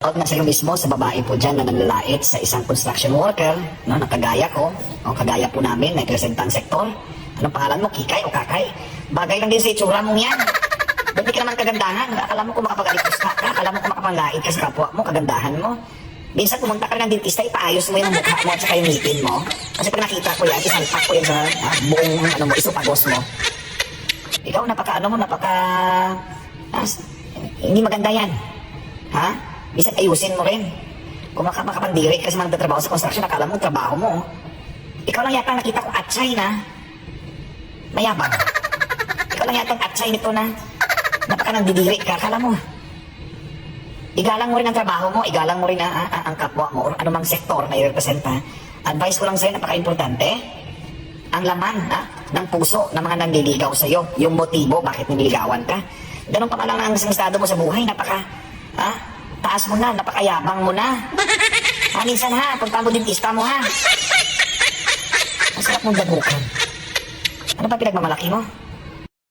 Out na sa'yo mismo sa babae po dyan na nanlalait sa isang construction worker, no, na kagaya ko, o kagaya po namin, na representang sektor. Anong pangalan mo? Kikay o Kakay? Bagay lang din sa itsura mong yan. Ba't di ka naman kagandahan? Akala mo kung makapag-alipos ka, akala mo kung makapangait ka sa kapwa mo, kagandahan mo. Minsan pumunta ka ng dentista, ipaayos mo yung mukha mo at saka yung ngipin mo. Kasi pag nakita ko yan, isalpak ko yan sa buong isupagos mo. Ikaw, hindi maganda yan. Ha? Bisan ayusin mo rin. Kung makapandiri kasi magtatrabaho sa construction, akala mo trabaho mo. Ikaw lang yata nakita ko atsay na mayabang. Ikaw lang yata atsay nito na nandidiri ka. Akala mo igalang mo rin ang trabaho mo, igalang mo rin ang kapwa mo, or anumang sektor na i-representa. Advice ko lang sa'yo, napaka-importante, ang laman ng puso ng mga nanliligaw sa'yo, yung motibo bakit nililigawan ka. Ganun pa lang ang estado mo sa buhay, taas mo na, napakayabang mo na. Minsan punta mo dentista mo Ang sarap mong dagukan. Ano ba pinagmamalaki mo?